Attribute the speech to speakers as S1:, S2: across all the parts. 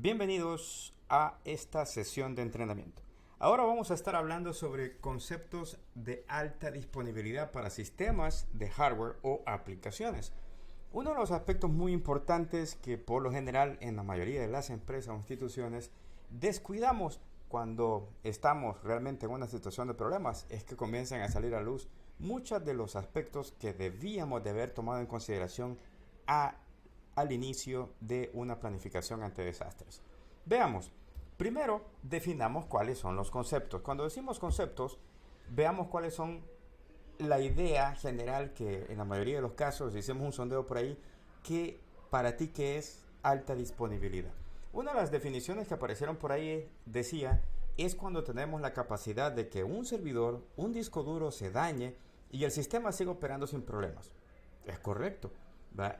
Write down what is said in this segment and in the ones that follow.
S1: Bienvenidos a esta sesión de entrenamiento. Ahora vamos a estar hablando sobre conceptos de alta disponibilidad para sistemas de hardware o aplicaciones. Uno de los aspectos muy importantes que por lo general en la mayoría de las empresas o instituciones descuidamos cuando estamos realmente en una situación de problemas es que comienzan a salir a luz muchos de los aspectos que debíamos de haber tomado en consideración al inicio de una planificación ante desastres. Veamos, primero definamos cuáles son los conceptos. Cuando decimos conceptos, veamos cuáles son la idea general que en la mayoría de los casos, hicimos un sondeo por ahí, que para ti qué es alta disponibilidad. Una de las definiciones que aparecieron por ahí decía, es cuando tenemos la capacidad de que un servidor, un disco duro se dañe y el sistema siga operando sin problemas. Es correcto.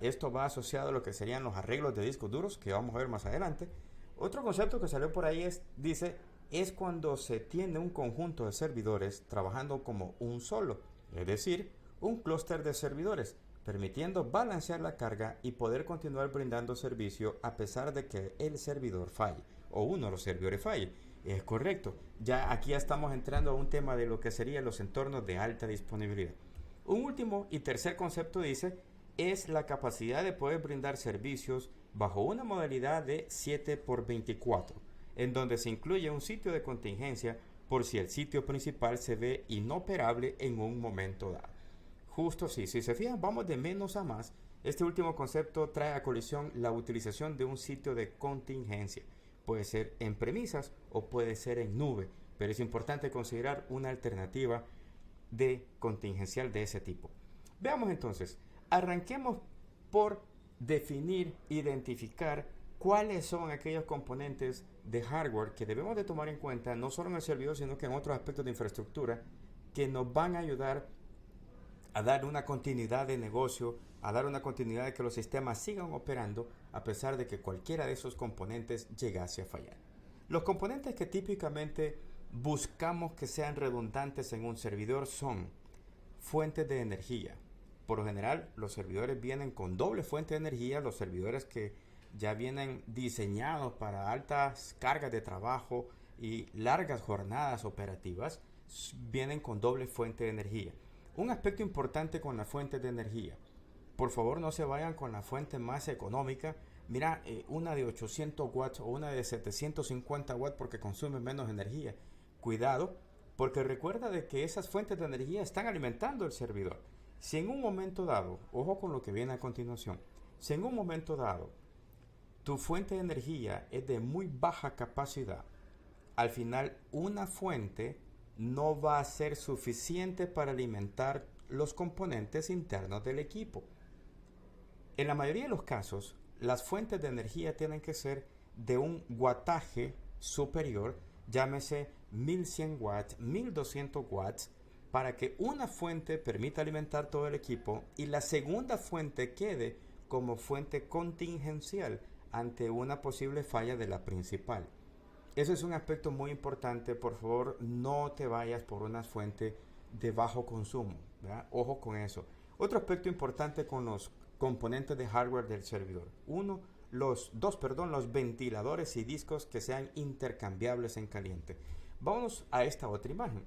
S1: Esto va asociado a lo que serían los arreglos de discos duros, que vamos a ver más adelante. Otro concepto que salió por ahí dice, es cuando se tiene un conjunto de servidores trabajando como un solo, es decir, un clúster de servidores, permitiendo balancear la carga y poder continuar brindando servicio a pesar de que el servidor falle, o uno de los servidores falle. Es correcto, ya aquí estamos entrando a un tema de lo que serían los entornos de alta disponibilidad. Un último y tercer concepto dice, es la capacidad de poder brindar servicios bajo una modalidad de 7x24, en donde se incluye un sitio de contingencia por si el sitio principal se ve inoperable en un momento dado. Justo así, si se fijan, vamos de menos a más. Este último concepto trae a colisión la utilización de un sitio de contingencia. Puede ser en premisas o puede ser en nube, pero es importante considerar una alternativa de contingencial de ese tipo. Veamos entonces. Arranquemos por definir, identificar cuáles son aquellos componentes de hardware que debemos de tomar en cuenta, no solo en el servidor, sino que en otros aspectos de infraestructura, que nos van a ayudar a dar una continuidad de negocio, a dar una continuidad de que los sistemas sigan operando, a pesar de que cualquiera de esos componentes llegase a fallar. Los componentes que típicamente buscamos que sean redundantes en un servidor son fuentes de energía. Por lo general, los servidores vienen con doble fuente de energía, los servidores que ya vienen diseñados para altas cargas de trabajo y largas jornadas operativas, vienen con doble fuente de energía. Un aspecto importante con la fuente de energía, por favor no se vayan con la fuente más económica, mira, una de 800 watts o una de 750 watts porque consume menos energía. Cuidado, porque recuerda de que esas fuentes de energía están alimentando el servidor. Si en un momento dado, ojo con lo que viene a continuación, si en un momento dado tu fuente de energía es de muy baja capacidad, al final una fuente no va a ser suficiente para alimentar los componentes internos del equipo. En la mayoría de los casos, las fuentes de energía tienen que ser de un wattaje superior, llámese 1100 watts, 1200 watts, para que una fuente permita alimentar todo el equipo y la segunda fuente quede como fuente contingencial ante una posible falla de la principal. Ese es un aspecto muy importante. Por favor, no te vayas por una fuente de bajo consumo, ¿verdad? Ojo con eso. Otro aspecto importante con los componentes de hardware del servidor. Los ventiladores y discos que sean intercambiables en caliente. Vámonos a esta otra imagen.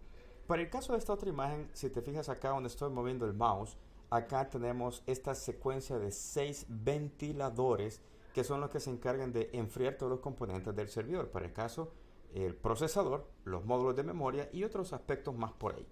S1: Para el caso de esta otra imagen, si te fijas acá donde estoy moviendo el mouse, acá tenemos esta secuencia de 6 ventiladores que son los que se encargan de enfriar todos los componentes del servidor. Para el caso, el procesador, los módulos de memoria y otros aspectos más por ahí.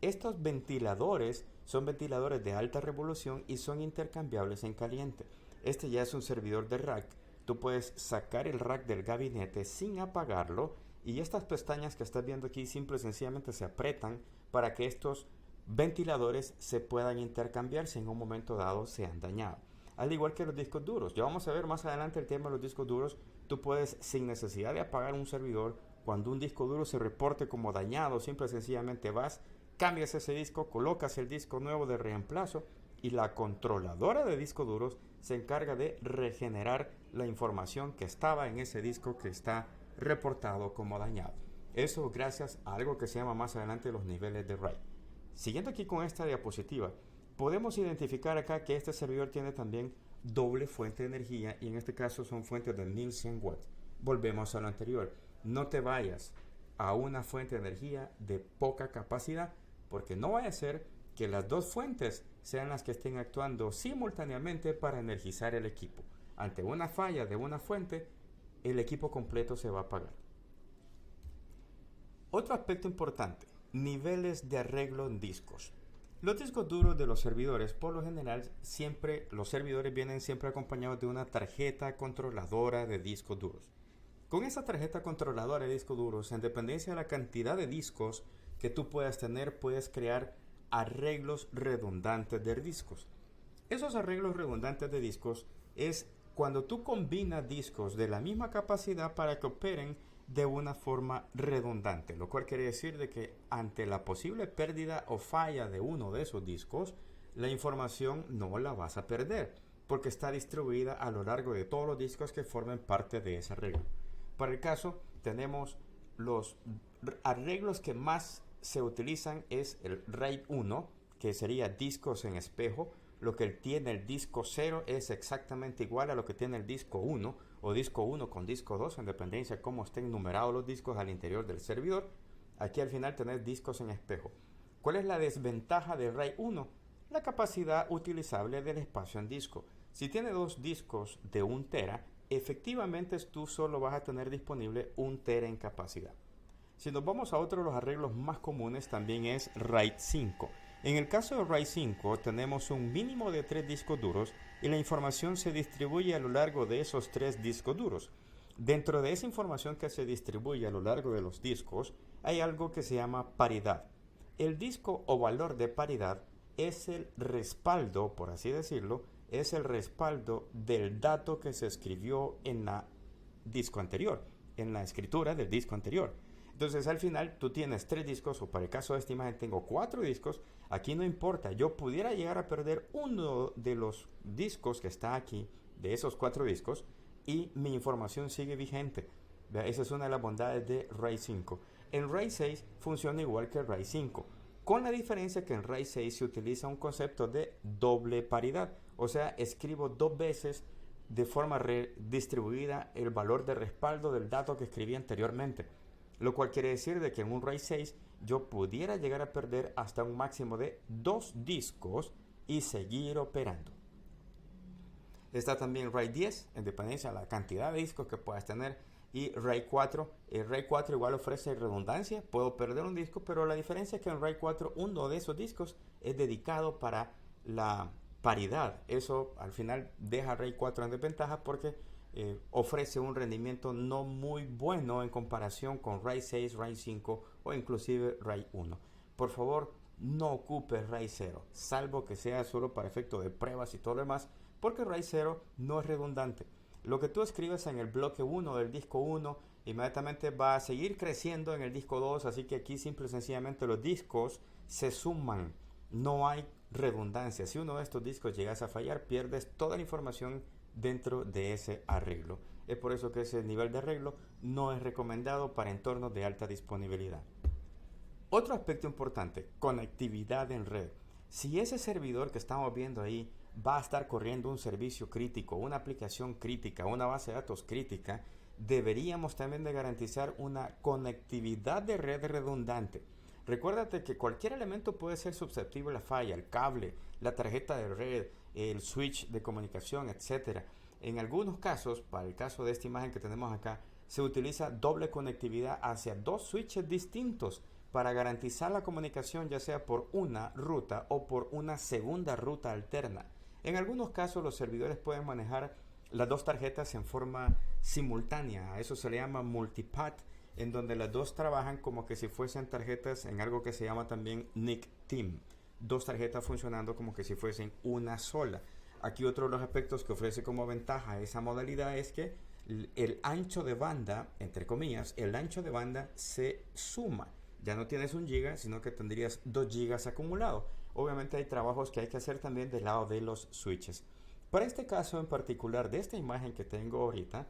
S1: Estos ventiladores son ventiladores de alta revolución y son intercambiables en caliente. Este ya es un servidor de rack. Tú puedes sacar el rack del gabinete sin apagarlo y estas pestañas que estás viendo aquí simple y sencillamente se aprietan para que estos ventiladores se puedan intercambiar si en un momento dado se han dañado. Al igual que los discos duros. Ya vamos a ver más adelante el tema de los discos duros. Tú puedes, sin necesidad de apagar un servidor, cuando un disco duro se reporte como dañado, simple y sencillamente vas, cambias ese disco, colocas el disco nuevo de reemplazo y la controladora de discos duros se encarga de regenerar la información que estaba en ese disco que está reportado como dañado. Eso gracias a algo que se llama más adelante los niveles de RAID. Siguiendo aquí con esta diapositiva, podemos identificar acá que este servidor tiene también doble fuente de energía y en este caso son fuentes de 1100 watts. Volvemos a lo anterior. No te vayas a una fuente de energía de poca capacidad, porque no vaya a ser que las dos fuentes sean las que estén actuando simultáneamente para energizar el equipo. Ante una falla de una fuente, el equipo completo se va a apagar. Otro aspecto importante, niveles de arreglo en discos. Los discos duros de los servidores, por lo general, los servidores vienen siempre acompañados de una tarjeta controladora de discos duros. Con esa tarjeta controladora de discos duros, en dependencia de la cantidad de discos que tú puedas tener, puedes crear arreglos redundantes de discos. Esos arreglos redundantes de discos es cuando tú combinas discos de la misma capacidad para que operen de una forma redundante, lo cual quiere decir de que ante la posible pérdida o falla de uno de esos discos, la información no la vas a perder, porque está distribuida a lo largo de todos los discos que formen parte de ese arreglo. Para el caso, tenemos los arreglos que más se utilizan es el RAID 1, que sería discos en espejo. Lo que tiene el disco 0 es exactamente igual a lo que tiene el disco 1 o disco 1 con disco 2, en dependencia de cómo estén numerados los discos al interior del servidor. Aquí al final tenés discos en espejo. ¿Cuál es la desventaja del RAID 1? La capacidad utilizable del espacio en disco. Si tiene dos discos de 1 tera, efectivamente tú solo vas a tener disponible 1 tera en capacidad. Si nos vamos a otro de los arreglos más comunes, también es RAID 5. En el caso de RAID 5 tenemos un mínimo de 3 discos duros y la información se distribuye a lo largo de esos 3 discos duros. Dentro de esa información que se distribuye a lo largo de los discos hay algo que se llama paridad. El disco o valor de paridad es el respaldo, por así decirlo, es el respaldo del dato que se escribió en la disco anterior, en la escritura del disco anterior. Entonces al final tú tienes 3 discos, o para el caso de esta imagen tengo 4 discos. Aquí no importa, yo pudiera llegar a perder uno de los discos que está aquí, de esos 4 discos, y mi información sigue vigente. Esa es una de las bondades de RAID 5. En RAID 6 funciona igual que RAID 5, con la diferencia que en RAID 6 se utiliza un concepto de doble paridad. O sea, escribo 2 veces de forma redistribuida el valor de respaldo del dato que escribí anteriormente. Lo cual quiere decir de que en un RAID 6 yo pudiera llegar a perder hasta un máximo de 2 discos y seguir operando. Está también RAID 10, en dependencia de la cantidad de discos que puedas tener, y RAID 4. El RAID 4 igual ofrece redundancia, puedo perder un disco, pero la diferencia es que en RAID 4 uno de esos discos es dedicado para la paridad. Eso al final deja RAID 4 en desventaja porque ofrece un rendimiento no muy bueno en comparación con RAID 6, RAID 5 o inclusive RAID 1. Por favor, no ocupes RAID 0, salvo que sea solo para efecto de pruebas y todo lo demás, porque RAID 0 no es redundante. Lo que tú escribes en el bloque 1 del disco 1 inmediatamente va a seguir creciendo en el disco 2, así que aquí simple y sencillamente los discos se suman, no hay redundancia. Si uno de estos discos llegas a fallar, pierdes toda la información dentro de ese arreglo. Es por eso que ese nivel de arreglo no es recomendado para entornos de alta disponibilidad. Otro aspecto importante, conectividad en red. Si ese servidor que estamos viendo ahí va a estar corriendo un servicio crítico, una aplicación crítica, una base de datos crítica, deberíamos también de garantizar una conectividad de red redundante. Recuérdate que cualquier elemento puede ser susceptible a falla, el cable, la tarjeta de red, el switch de comunicación, etc. En algunos casos, para el caso de esta imagen que tenemos acá, se utiliza doble conectividad hacia 2 switches distintos para garantizar la comunicación, ya sea por una ruta o por una segunda ruta alterna. En algunos casos los servidores pueden manejar las 2 tarjetas en forma simultánea. A eso se le llama multipath, en donde las 2 trabajan como que si fuesen tarjetas en algo que se llama también NIC Team. 2 tarjetas funcionando como que si fuesen una sola. Aquí otro de los aspectos que ofrece como ventaja esa modalidad es que el ancho de banda, entre comillas, el ancho de banda se suma. Ya no tienes 1 giga, sino que tendrías 2 gigas acumulado. Obviamente hay trabajos que hay que hacer también del lado de los switches. Para este caso en particular de esta imagen que tengo ahorita,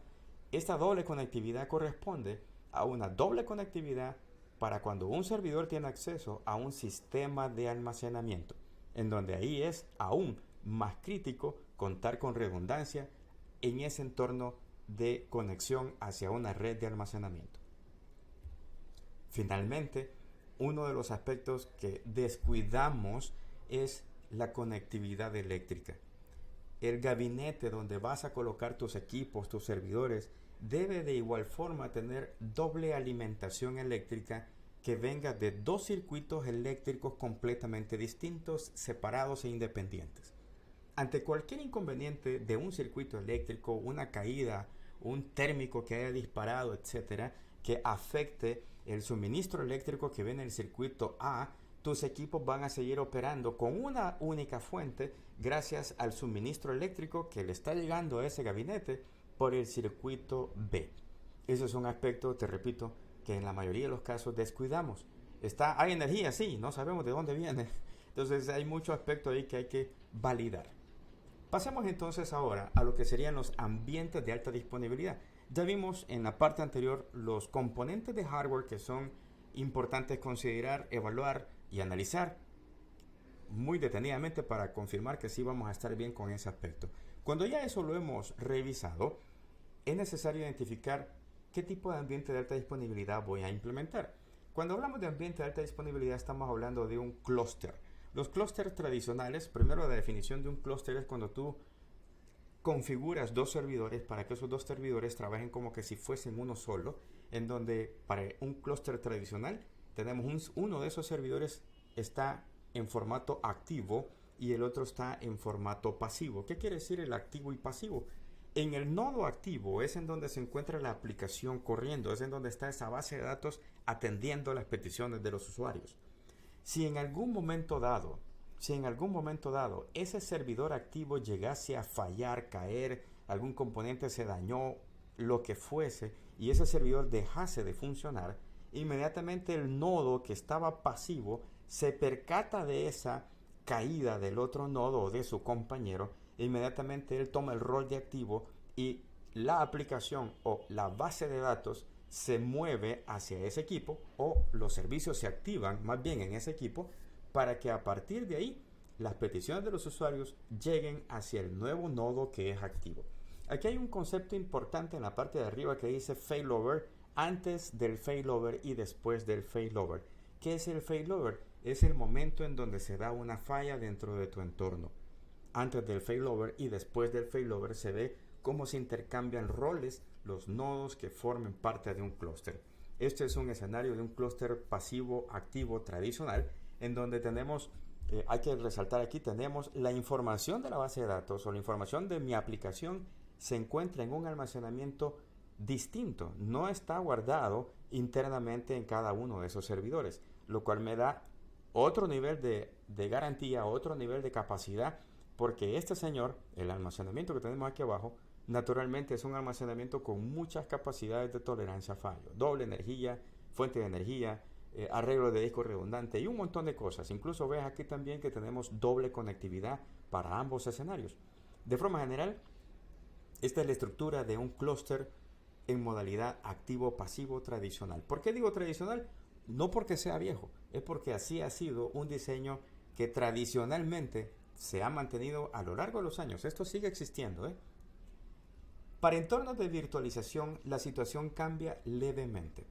S1: esta doble conectividad corresponde a una doble conectividad para cuando un servidor tiene acceso a un sistema de almacenamiento, en donde ahí es aún más crítico contar con redundancia en ese entorno de conexión hacia una red de almacenamiento. Finalmente, uno de los aspectos que descuidamos es la conectividad eléctrica. El gabinete donde vas a colocar tus equipos, tus servidores, debe de igual forma tener doble alimentación eléctrica que venga de dos circuitos eléctricos completamente distintos, separados e independientes. Ante cualquier inconveniente de un circuito eléctrico, una caída, un térmico que haya disparado, etcétera, que afecte el suministro eléctrico que viene del circuito A, tus equipos van a seguir operando con una única fuente gracias al suministro eléctrico que le está llegando a ese gabinete por el circuito B. Ese es un aspecto, te repito, que en la mayoría de los casos descuidamos. Hay energía, sí, no sabemos de dónde viene. Entonces hay muchos aspectos ahí que hay que validar. Pasemos entonces ahora a lo que serían los ambientes de alta disponibilidad. Ya vimos en la parte anterior los componentes de hardware que son importantes considerar, evaluar y analizar muy detenidamente para confirmar que sí vamos a estar bien con ese aspecto. Cuando ya eso lo hemos revisado, es necesario identificar qué tipo de ambiente de alta disponibilidad voy a implementar. Cuando hablamos de ambiente de alta disponibilidad estamos hablando de un clúster. Los clústeres tradicionales, primero la definición de un clúster es cuando tú configuras dos servidores para que esos dos servidores trabajen como que si fuesen uno solo, en donde para un clúster tradicional tenemos uno de esos servidores está en formato activo y el otro está en formato pasivo. ¿Qué quiere decir el activo y pasivo? En el nodo activo es en donde se encuentra la aplicación corriendo, es en donde está esa base de datos atendiendo las peticiones de los usuarios. Si en algún momento dado ese servidor activo llegase a fallar, caer, algún componente se dañó, lo que fuese, y ese servidor dejase de funcionar, inmediatamente el nodo que estaba pasivo se percata de esa caída del otro nodo o de su compañero, e inmediatamente él toma el rol de activo y la aplicación o la base de datos se mueve hacia ese equipo o los servicios se activan más bien en ese equipo para que a partir de ahí las peticiones de los usuarios lleguen hacia el nuevo nodo que es activo. Aquí hay un concepto importante en la parte de arriba que dice failover, antes del failover y después del failover. ¿Qué es el failover? Es el momento en donde se da una falla dentro de tu entorno. Antes del failover y después del failover se ve cómo se intercambian roles los nodos que formen parte de un clúster. Este es un escenario de un clúster pasivo activo tradicional en donde tenemos, hay que resaltar aquí, tenemos la información de la base de datos o la información de mi aplicación se encuentra en un almacenamiento distinto, no está guardado internamente en cada uno de esos servidores, lo cual me da otro nivel de garantía, otro nivel de capacidad, porque este señor, el almacenamiento que tenemos aquí abajo, naturalmente es un almacenamiento con muchas capacidades de tolerancia a fallo, doble energía, fuente de energía, arreglo de disco redundante y un montón de cosas. Incluso ves aquí también que tenemos doble conectividad para ambos escenarios. De forma general, esta es la estructura de un clúster en modalidad activo-pasivo tradicional. ¿Por qué digo tradicional? No porque sea viejo, es porque así ha sido un diseño que tradicionalmente se ha mantenido a lo largo de los años. Esto sigue existiendo, Para entornos de virtualización, la situación cambia levemente.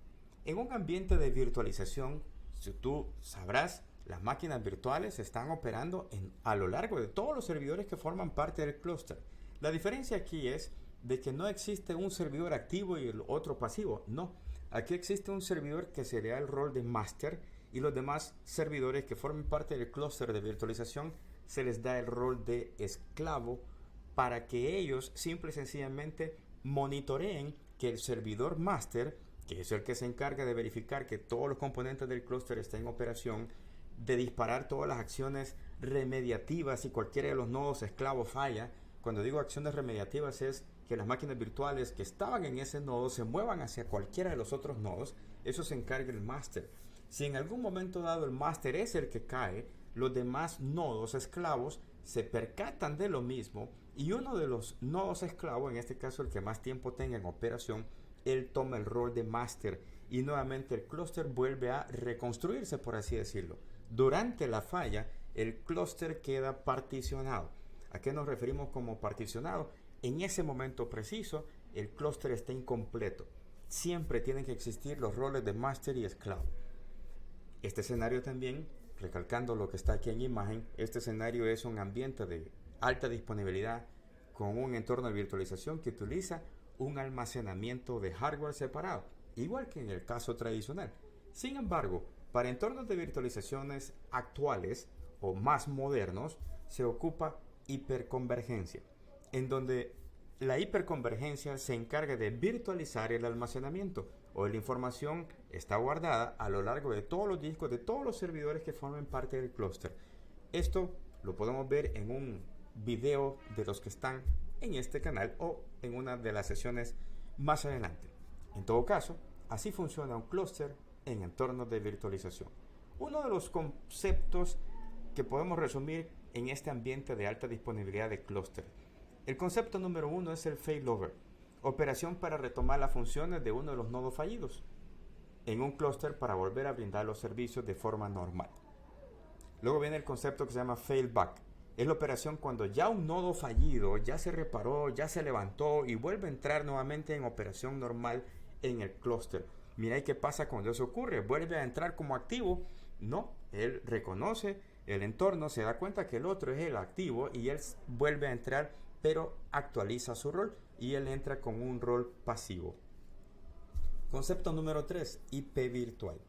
S1: En un ambiente de virtualización, si tú sabrás, las máquinas virtuales están operando a lo largo de todos los servidores que forman parte del clúster. La diferencia aquí es de que no existe un servidor activo y el otro pasivo. No, aquí existe un servidor que se le da el rol de máster y los demás servidores que forman parte del clúster de virtualización se les da el rol de esclavo para que ellos simple y sencillamente monitoreen que el servidor máster, que es el que se encarga de verificar que todos los componentes del clúster estén en operación, de disparar todas las acciones remediativas si cualquiera de los nodos esclavos falla. Cuando digo acciones remediativas es que las máquinas virtuales que estaban en ese nodo se muevan hacia cualquiera de los otros nodos. Eso se encarga el máster. Si en algún momento dado el máster es el que cae, los demás nodos esclavos se percatan de lo mismo y uno de los nodos esclavos, en este caso el que más tiempo tenga en operación, él toma el rol de máster y nuevamente el clúster vuelve a reconstruirse, por así decirlo. Durante la falla, el clúster queda particionado. ¿A qué nos referimos como particionado? en ese momento preciso el clúster está incompleto. Siempre tienen que existir los roles de master y esclavo. Este escenario también, recalcando lo que está aquí en imagen, este escenario es un ambiente de alta disponibilidad con un entorno de virtualización que utiliza un almacenamiento de hardware separado, igual que en el caso tradicional. Sin embargo, para entornos de virtualizaciones actuales o más modernos, se ocupa hiperconvergencia, en donde la hiperconvergencia se encarga de virtualizar el almacenamiento o la información está guardada a lo largo de todos los discos, de todos los servidores que forman parte del clúster. Esto lo podemos ver en un video de los que están en este canal o en una de las sesiones más adelante. En todo caso, así funciona un clúster en entornos de virtualización. Uno de los conceptos que podemos resumir en este ambiente de alta disponibilidad de clúster. El concepto número 1 es el failover, operación para retomar las funciones de uno de los nodos fallidos en un clúster para volver a brindar los servicios de forma normal. Luego viene el concepto que se llama failback. Es la operación cuando ya un nodo fallido ya se reparó, ya se levantó y vuelve a entrar nuevamente en operación normal en el clúster. Mira qué pasa cuando eso ocurre. ¿Vuelve a entrar como activo? No, él reconoce el entorno, se da cuenta que el otro es el activo y él vuelve a entrar, pero actualiza su rol y él entra con un rol pasivo. Concepto número 3, IP virtual.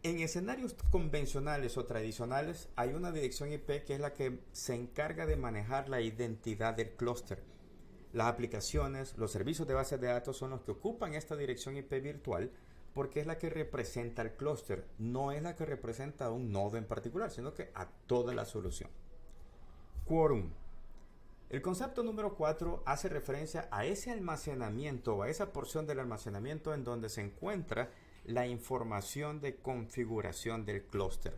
S1: En escenarios convencionales o tradicionales hay una dirección IP que es la que se encarga de manejar la identidad del clúster. Las aplicaciones, los servicios de bases de datos son los que ocupan esta dirección IP virtual porque es la que representa el clúster, no es la que representa a un nodo en particular, sino que a toda la solución. Quorum. El concepto número 4 hace referencia a ese almacenamiento o a esa porción del almacenamiento en donde se encuentra la información de configuración del clúster.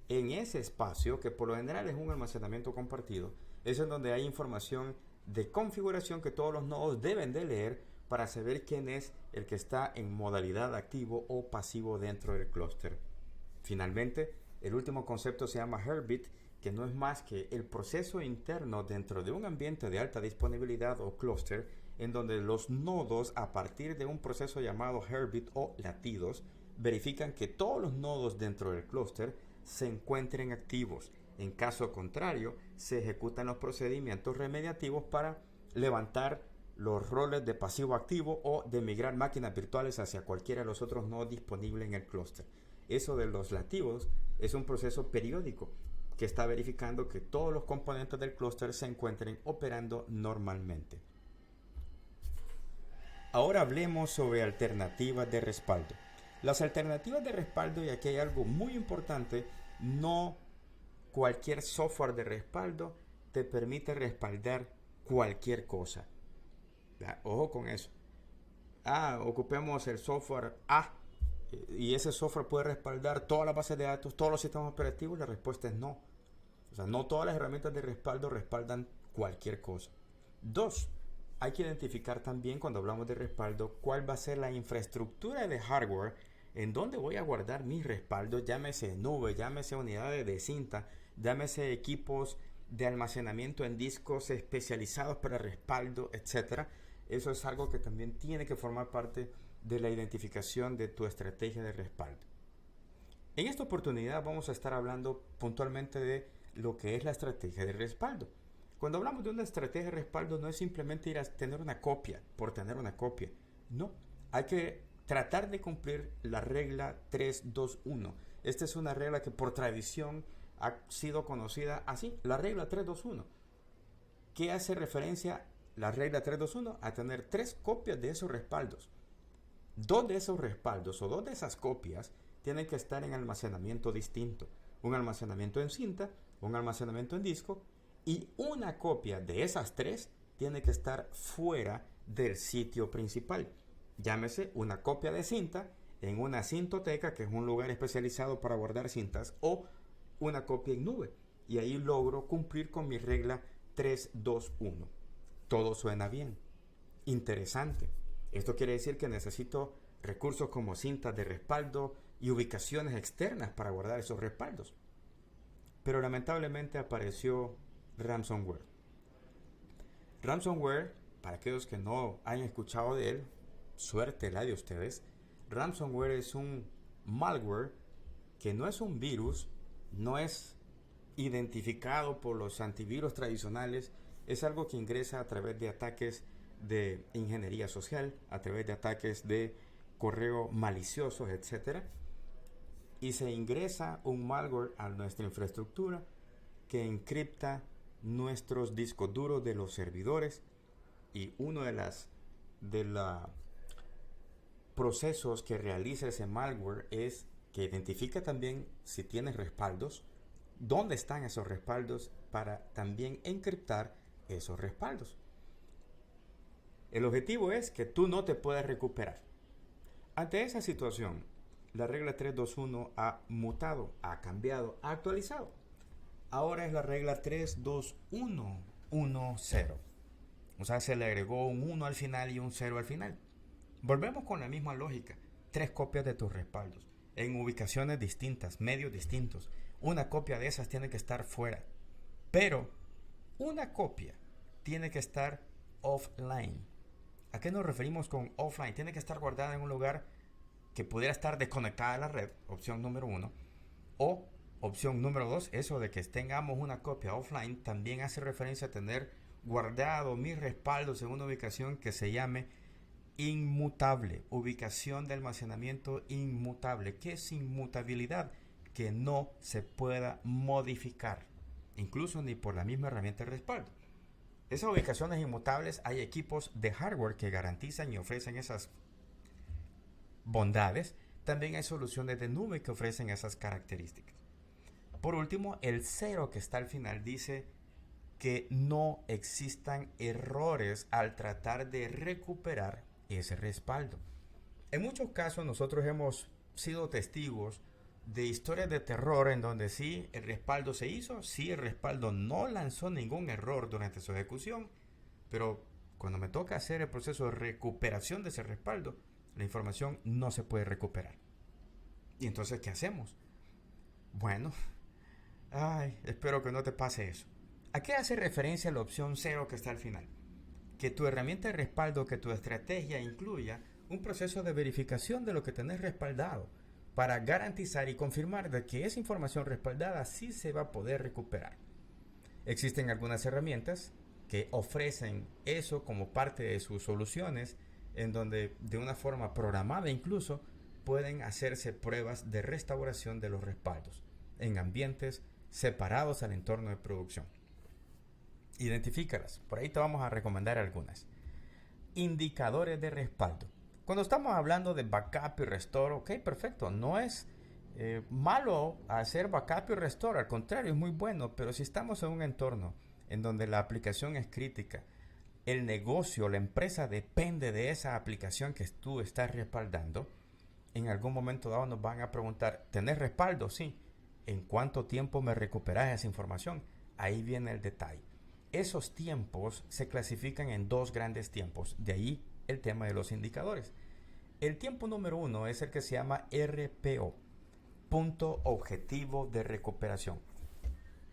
S1: En ese espacio, que por lo general es un almacenamiento compartido, es en donde hay información de configuración que todos los nodos deben de leer para saber quién es el que está en modalidad activo o pasivo dentro del clúster. Finalmente, el último concepto se llama Heartbeat, que no es más que el proceso interno dentro de un ambiente de alta disponibilidad o clúster, en donde los nodos, a partir de un proceso llamado Heartbeat o latidos, verifican que todos los nodos dentro del clúster se encuentren activos. En caso contrario, se ejecutan los procedimientos remediativos para levantar los roles de pasivo activo o de migrar máquinas virtuales hacia cualquiera de los otros nodos disponibles en el clúster. Eso de los latidos es un proceso periódico que está verificando que todos los componentes del clúster se encuentren operando normalmente. Ahora hablemos sobre alternativas de respaldo. Las alternativas de respaldo, y aquí hay algo muy importante, no cualquier software de respaldo te permite respaldar cualquier cosa. Ojo con eso. Ocupemos el software A y ese software puede respaldar todas las bases de datos, todos los sistemas operativos. La respuesta es no. O sea, no todas las herramientas de respaldo respaldan cualquier cosa. 2. Hay que identificar también cuando hablamos de respaldo cuál va a ser la infraestructura de hardware en donde voy a guardar mis respaldos, llámese nube, llámese unidades de cinta, llámese equipos de almacenamiento en discos especializados para respaldo, etc. Eso es algo que también tiene que formar parte de la identificación de tu estrategia de respaldo. En esta oportunidad vamos a estar hablando puntualmente de lo que es la estrategia de respaldo. Cuando hablamos de una estrategia de respaldo no es simplemente ir a tener una copia por tener una copia. No, hay que tratar de cumplir la regla 3-2-1. Esta es una regla que por tradición ha sido conocida así, la regla 3-2-1. ¿Qué hace referencia la regla 3-2-1? A tener 3 copias de esos respaldos. 2 de esos respaldos o 2 de esas copias tienen que estar en almacenamiento distinto. Un almacenamiento en cinta, un almacenamiento en disco, y una copia de esas 3 tiene que estar fuera del sitio principal. Llámese una copia de cinta en una cintoteca, que es un lugar especializado para guardar cintas, o una copia en nube. Y ahí logro cumplir con mi regla 3-2-1. Todo suena bien. Interesante. Esto quiere decir que necesito recursos como cintas de respaldo y ubicaciones externas para guardar esos respaldos. Pero lamentablemente apareció ransomware. Ransomware, para aquellos que no hayan escuchado de él, suerte la de ustedes. Ransomware es un malware que no es un virus, no es identificado por los antivirus tradicionales, es algo que ingresa a través de ataques de ingeniería social, a través de ataques de correo maliciosos, etc. Y se ingresa un malware a nuestra infraestructura que encripta nuestros discos duros de los servidores, y uno de los procesos que realiza ese malware es que identifica también si tienes respaldos, dónde están esos respaldos, para también encriptar esos respaldos. El objetivo es que tú no te puedas recuperar. Ante esa situación, la regla 321 ha mutado, ha cambiado, ha actualizado. Ahora es la regla 32110. O sea, se le agregó un 1 al final y un 0 al final. Volvemos con la misma lógica. 3 copias de tus respaldos en ubicaciones distintas, medios distintos. Una copia de esas tiene que estar fuera. Pero una copia tiene que estar offline. ¿A qué nos referimos con offline? Tiene que estar guardada en un lugar que pudiera estar desconectada de la red, opción número 1. O opción número 2, eso de que tengamos una copia offline, también hace referencia a tener guardado mis respaldos en una ubicación que se llame inmutable, ubicación de almacenamiento inmutable. ¿Qué es inmutabilidad? Que no se pueda modificar, incluso ni por la misma herramienta de respaldo. Esas ubicaciones inmutables, hay equipos de hardware que garantizan y ofrecen esas bondades. También hay soluciones de nube que ofrecen esas características. Por último, el 0 que está al final dice que no existan errores al tratar de recuperar ese respaldo. En muchos casos nosotros hemos sido testigos de historias de terror en donde sí el respaldo se hizo, sí el respaldo no lanzó ningún error durante su ejecución, pero cuando me toca hacer el proceso de recuperación de ese respaldo, la información no se puede recuperar. ¿Y entonces qué hacemos? Bueno, espero que no te pase eso. ¿A qué hace referencia la opción 0 que está al final? Que tu herramienta de respaldo, que tu estrategia incluya un proceso de verificación de lo que tenés respaldado para garantizar y confirmar de que esa información respaldada sí se va a poder recuperar. Existen algunas herramientas que ofrecen eso como parte de sus soluciones, en donde de una forma programada incluso pueden hacerse pruebas de restauración de los respaldos en ambientes separados al entorno de producción. Identifícalas, por ahí te vamos a recomendar algunas. Indicadores de respaldo. Cuando estamos hablando de backup y restore, ok, perfecto, no es malo hacer backup y restore, al contrario, es muy bueno, pero si estamos en un entorno en donde la aplicación es crítica, el negocio, la empresa depende de esa aplicación que tú estás respaldando, en algún momento dado nos van a preguntar, ¿tenés respaldo? Sí. ¿En cuánto tiempo me recuperas esa información? Ahí viene el detalle. Esos tiempos se clasifican en 2 grandes tiempos, de ahí el tema de los indicadores. El tiempo número 1 es el que se llama RPO, punto objetivo de recuperación.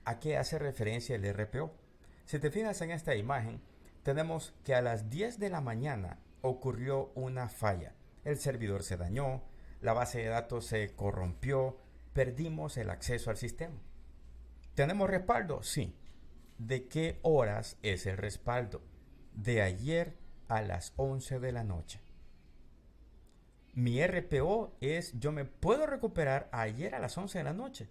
S1: ¿A qué hace referencia el RPO? Si te fijas en esta imagen, tenemos que a las 10 de la mañana ocurrió una falla. El servidor se dañó, la base de datos se corrompió, perdimos el acceso al sistema. ¿Tenemos respaldo? Sí. ¿De qué horas es el respaldo? De ayer a las 11 de la noche. Mi RPO es, yo me puedo recuperar ayer a las 11 de la noche.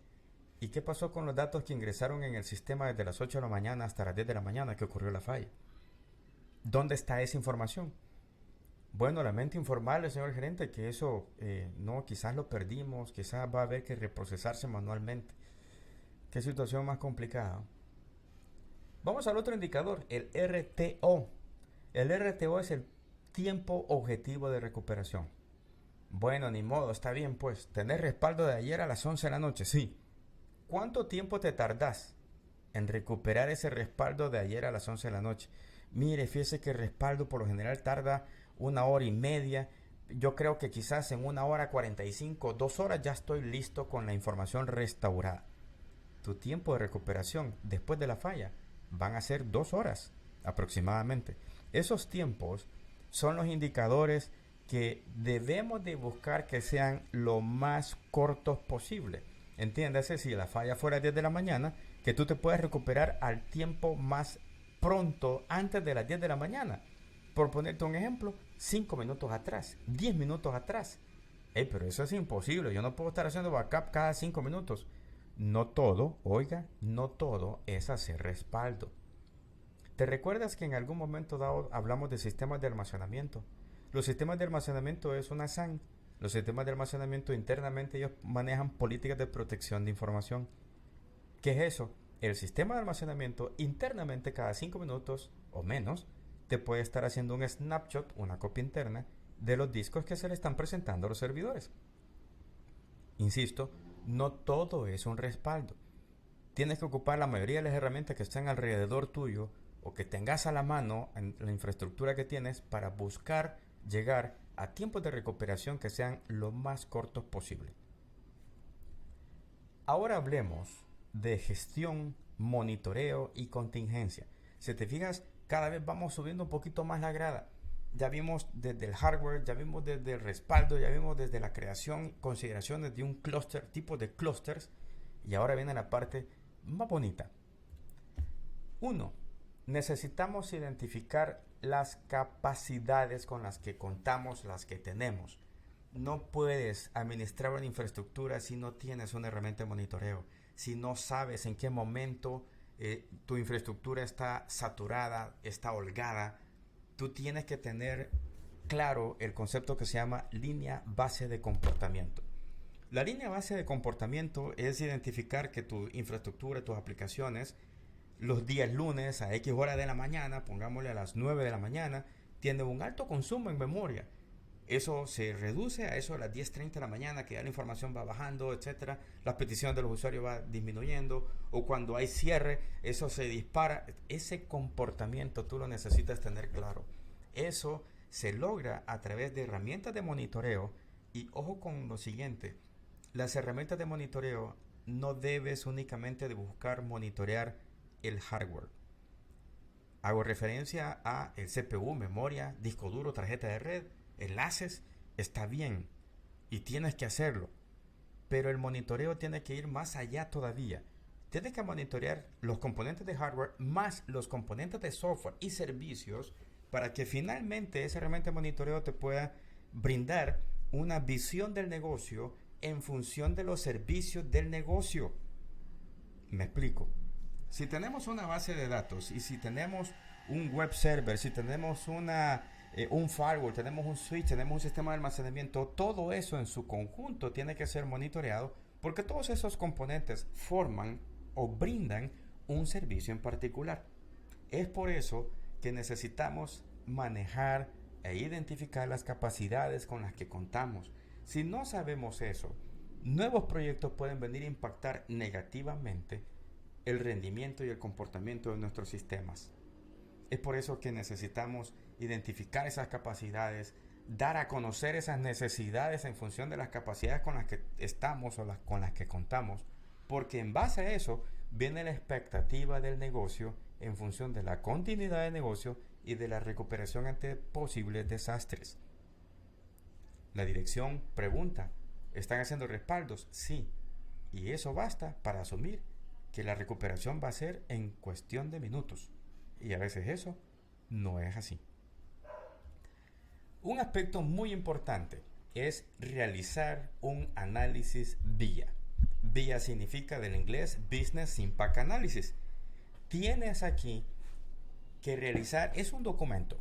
S1: ¿Y qué pasó con los datos que ingresaron en el sistema desde las 8 de la mañana hasta las 10 de la mañana que ocurrió la falla? ¿Dónde está esa información? Bueno, lamento informarle, señor gerente, que eso no, quizás lo perdimos, quizás va a haber que reprocesarse manualmente. Qué situación más complicada. Vamos al otro indicador, el RTO. El RTO es el tiempo objetivo de recuperación. Bueno, ni modo, está bien pues. ¿Tenés respaldo de ayer a las 11 de la noche? Sí. ¿Cuánto tiempo te tardás en recuperar ese respaldo de ayer a las 11 de la noche? Mire, fíjese que el respaldo por lo general tarda 1 hora y media. Yo creo que quizás en 1 hora 45, 2 horas ya estoy listo con la información restaurada. Tu tiempo de recuperación después de la falla van a ser 2 horas. aproximadamente. Esos tiempos son los indicadores que debemos de buscar que sean lo más cortos posible. Entiéndase, si la falla fuera a 10 de la mañana, que tú te puedes recuperar al tiempo más pronto antes de las 10 de la mañana. Por ponerte un ejemplo, 5 minutos atrás, 10 minutos atrás. Pero eso es imposible, yo no puedo estar haciendo backup cada 5 minutos. No todo, oiga, no todo es hacer respaldo. ¿Te recuerdas que en algún momento dado hablamos de sistemas de almacenamiento? Los sistemas de almacenamiento es una SAN. Los sistemas de almacenamiento internamente ellos manejan políticas de protección de información. ¿Qué es eso? El sistema de almacenamiento internamente cada 5 minutos o menos te puede estar haciendo un snapshot, una copia interna de los discos que se le están presentando a los servidores. Insisto, no todo es un respaldo. Tienes que ocupar la mayoría de las herramientas que están alrededor tuyo o que tengas a la mano en la infraestructura que tienes para buscar llegar a tiempos de recuperación que sean lo más cortos posible. Ahora hablemos de gestión, monitoreo y contingencia. Si te fijas, cada vez vamos subiendo un poquito más la grada. Ya vimos desde el hardware, ya vimos desde el respaldo, ya vimos desde la creación, consideraciones de un clúster, tipo de clústeres, y ahora viene la parte más bonita. 1. Necesitamos identificar las capacidades con las que contamos, las que tenemos. No puedes administrar una infraestructura si no tienes una herramienta de monitoreo, si no sabes en qué momento tu infraestructura está saturada, está holgada. Tú tienes que tener claro el concepto que se llama línea base de comportamiento. La línea base de comportamiento es identificar que tu infraestructura, tus aplicaciones, los días lunes a X hora de la mañana, pongámosle a las 9 de la mañana, tienen un alto consumo en memoria. Eso se reduce a eso a las 10:30 de la mañana, que ya la información va bajando, etcétera. Las peticiones de los usuarios va disminuyendo, o cuando hay cierre, eso se dispara. Ese comportamiento tú lo necesitas tener claro. Eso se logra a través de herramientas de monitoreo. Y ojo con lo siguiente, las herramientas de monitoreo no debes únicamente de buscar monitorear el hardware. Hago referencia a el CPU, memoria, disco duro, tarjeta de red, enlaces. Está bien y tienes que hacerlo, pero el monitoreo tiene que ir más allá todavía. Tienes que monitorear los componentes de hardware más los componentes de software y servicios para que finalmente esa herramienta de monitoreo te pueda brindar una visión del negocio en función de los servicios del negocio. Me explico. Si tenemos una base de datos y si tenemos un web server, si tenemos un firewall, tenemos un switch, tenemos un sistema de almacenamiento, todo eso en su conjunto tiene que ser monitoreado porque todos esos componentes forman o brindan un servicio en particular. Es por eso que necesitamos manejar e identificar las capacidades con las que contamos. Si no sabemos eso, nuevos proyectos pueden venir a impactar negativamente el rendimiento y el comportamiento de nuestros sistemas. Es por eso que necesitamos identificar esas capacidades, dar a conocer esas necesidades en función de las capacidades con las que estamos o con las que contamos, porque en base a eso viene la expectativa del negocio en función de la continuidad del negocio y de la recuperación ante posibles desastres. La dirección pregunta, ¿están haciendo respaldos? Sí, y eso basta para asumir que la recuperación va a ser en cuestión de minutos. Y a veces eso no es así. Un aspecto muy importante es realizar un análisis BIA. BIA significa del inglés Business Impact Analysis. Tienes aquí que realizar, es un documento,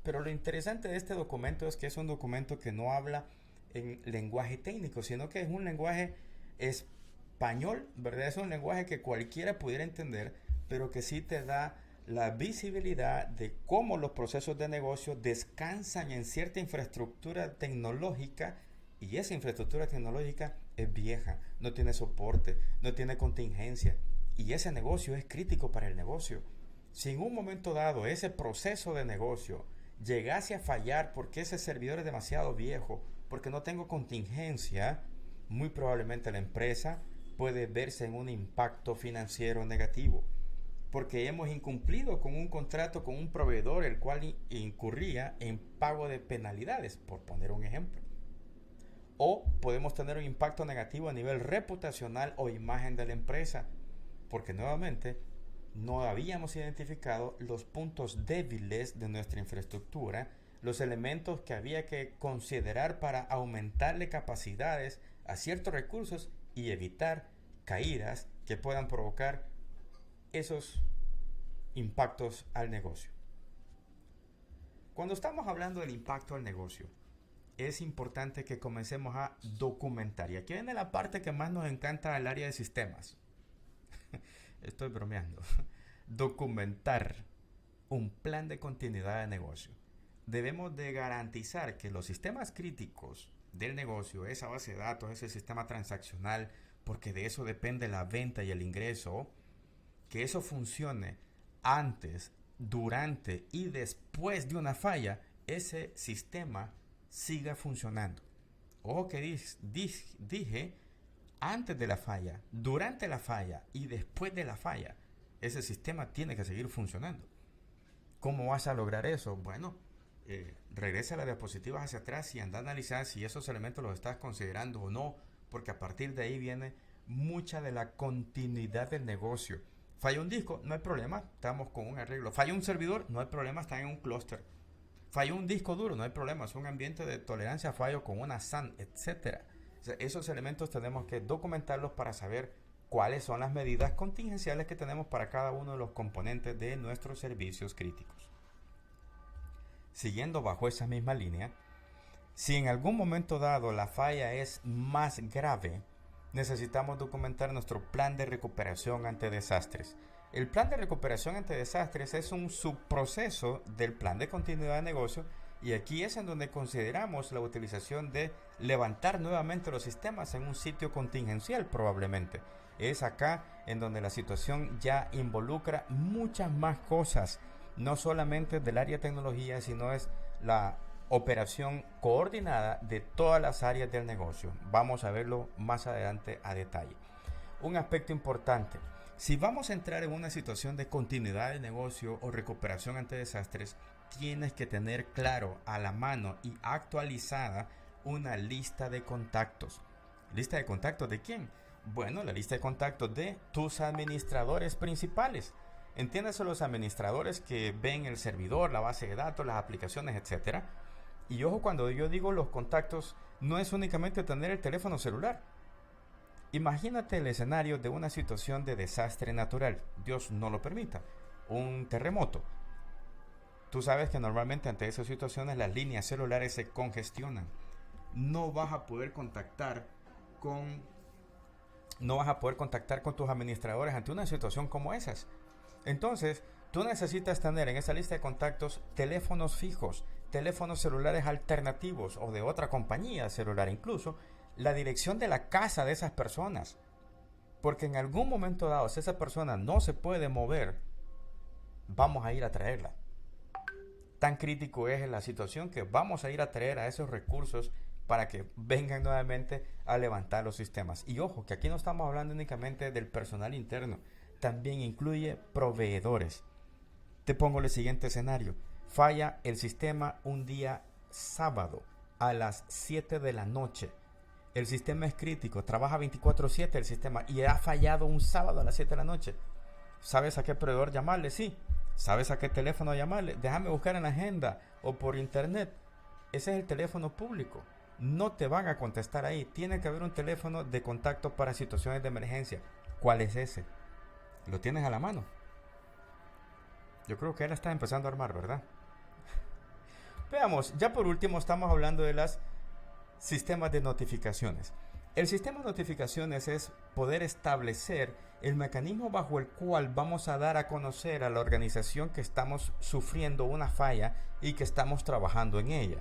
S1: pero lo interesante de este documento es que es un documento que no habla en lenguaje técnico, sino que es un lenguaje español, ¿verdad? Es un lenguaje que cualquiera pudiera entender, pero que sí te da la visibilidad de cómo los procesos de negocio descansan en cierta infraestructura tecnológica, y esa infraestructura tecnológica es vieja, no tiene soporte, no tiene contingencia, y ese negocio es crítico para el negocio. Si en un momento dado ese proceso de negocio llegase a fallar porque ese servidor es demasiado viejo, porque no tengo contingencia, muy probablemente la empresa puede verse en un impacto financiero negativo. porque hemos incumplido con un contrato con un proveedor el cual incurría en pago de penalidades, por poner un ejemplo. O podemos tener un impacto negativo a nivel reputacional o imagen de la empresa, porque nuevamente no habíamos identificado los puntos débiles de nuestra infraestructura, los elementos que había que considerar para aumentarle capacidades a ciertos recursos y evitar caídas que puedan provocar esos impactos al negocio. Cuando estamos hablando del impacto al negocio, es importante que comencemos a documentar. Y aquí viene la parte que más nos encanta al área de sistemas. Estoy bromeando. Documentar un plan de continuidad de negocio. Debemos de garantizar que los sistemas críticos del negocio, esa base de datos, ese sistema transaccional, porque de eso depende la venta y el ingreso, que eso funcione antes, durante y después de una falla, ese sistema siga funcionando. Ojo que dije antes de la falla, durante la falla y después de la falla, ese sistema tiene que seguir funcionando. ¿Cómo vas a lograr eso? Bueno, regresa las diapositivas hacia atrás y anda a analizar si esos elementos los estás considerando o no, porque a partir de ahí viene mucha de la continuidad del negocio. Falla un disco, no hay problema, estamos con un arreglo. Falla un servidor, no hay problema, está en un clúster. Falló un disco duro, no hay problema, es un ambiente de tolerancia a fallo con una SAN, etc. O sea, esos elementos tenemos que documentarlos para saber cuáles son las medidas contingenciales que tenemos para cada uno de los componentes de nuestros servicios críticos. Siguiendo bajo esa misma línea, si en algún momento dado la falla es más grave, necesitamos documentar nuestro plan de recuperación ante desastres. El plan de recuperación ante desastres es un subproceso del plan de continuidad de negocio, y aquí es en donde consideramos la utilización de levantar nuevamente los sistemas en un sitio contingencial probablemente. Es acá en donde la situación ya involucra muchas más cosas, no solamente del área de tecnología, sino es la operación coordinada de todas las áreas del negocio. Vamos a verlo más adelante a detalle. Un aspecto importante: si vamos a entrar en una situación de continuidad de negocio o recuperación ante desastres, tienes que tener claro a la mano y actualizada una lista de contactos. ¿Lista de contactos de quién? Bueno, la lista de contactos de tus administradores principales. Entiéndase, los administradores que ven el servidor, la base de datos, las aplicaciones, etc. Y ojo, cuando yo digo los contactos, no es únicamente tener el teléfono celular. Imagínate el escenario de una situación de desastre natural, Dios no lo permita, un terremoto. Tú sabes que normalmente ante esas situaciones las líneas celulares se congestionan. No vas a poder contactar con tus administradores ante una situación como esas. Entonces, tú necesitas tener en esa lista de contactos teléfonos fijos, teléfonos celulares alternativos o de otra compañía celular, incluso la dirección de la casa de esas personas, porque en algún momento dado, si esa persona no se puede mover, vamos a ir a traerla. Tan crítico es la situación que vamos a ir a traer a esos recursos para que vengan nuevamente a levantar los sistemas. Y ojo, que aquí no estamos hablando únicamente del personal interno, también incluye proveedores. Te pongo el siguiente escenario: falla el sistema un día sábado a las 7 de la noche. El sistema es crítico, trabaja 24/7 el sistema y ha fallado un sábado a las 7 de la noche. ¿Sabes a qué proveedor llamarle? Sí. ¿Sabes a qué teléfono llamarle? Déjame buscar en la agenda o por internet. Ese es el teléfono público. No te van a contestar ahí. Tiene que haber un teléfono de contacto para situaciones de emergencia. ¿Cuál es ese? ¿Lo tienes a la mano? Yo creo que él está empezando a armar, ¿verdad? Veamos, ya por último estamos hablando de los sistemas de notificaciones. El sistema de notificaciones es poder establecer el mecanismo bajo el cual vamos a dar a conocer a la organización que estamos sufriendo una falla y que estamos trabajando en ella.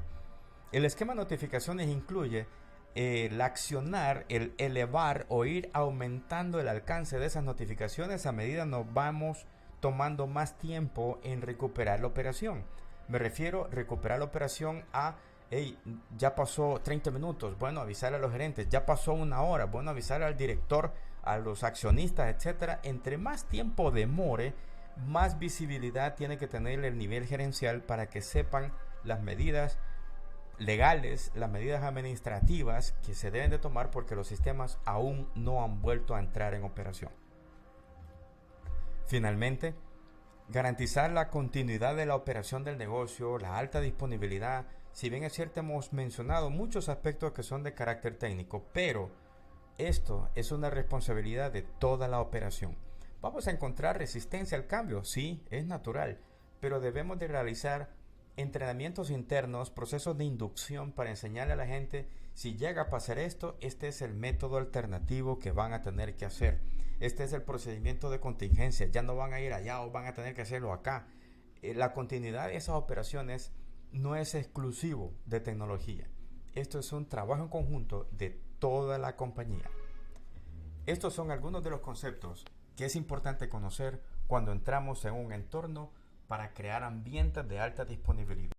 S1: El esquema de notificaciones incluye el accionar, el elevar o ir aumentando el alcance de esas notificaciones a medida nos vamos tomando más tiempo en recuperar la operación. Me refiero a recuperar la operación a: hey, ya pasó 30 minutos, bueno, avisar a los gerentes. Ya pasó una hora, bueno, avisar al director, a los accionistas, etcétera. Entre más tiempo demore, más visibilidad tiene que tener el nivel gerencial para que sepan las medidas legales, las medidas administrativas que se deben de tomar porque los sistemas aún no han vuelto a entrar en operación. Finalmente, garantizar la continuidad de la operación del negocio, la alta disponibilidad. Si bien es cierto, hemos mencionado muchos aspectos que son de carácter técnico, pero esto es una responsabilidad de toda la operación. Vamos a encontrar resistencia al cambio, sí, es natural, pero debemos de realizar entrenamientos internos, procesos de inducción para enseñarle a la gente: si llega a pasar esto, este es el método alternativo que van a tener que hacer. Este es el procedimiento de contingencia, ya no van a ir allá o van a tener que hacerlo acá. La continuidad de esas operaciones no es exclusivo de tecnología. Esto es un trabajo en conjunto de toda la compañía. Estos son algunos de los conceptos que es importante conocer cuando entramos en un entorno para crear ambientes de alta disponibilidad.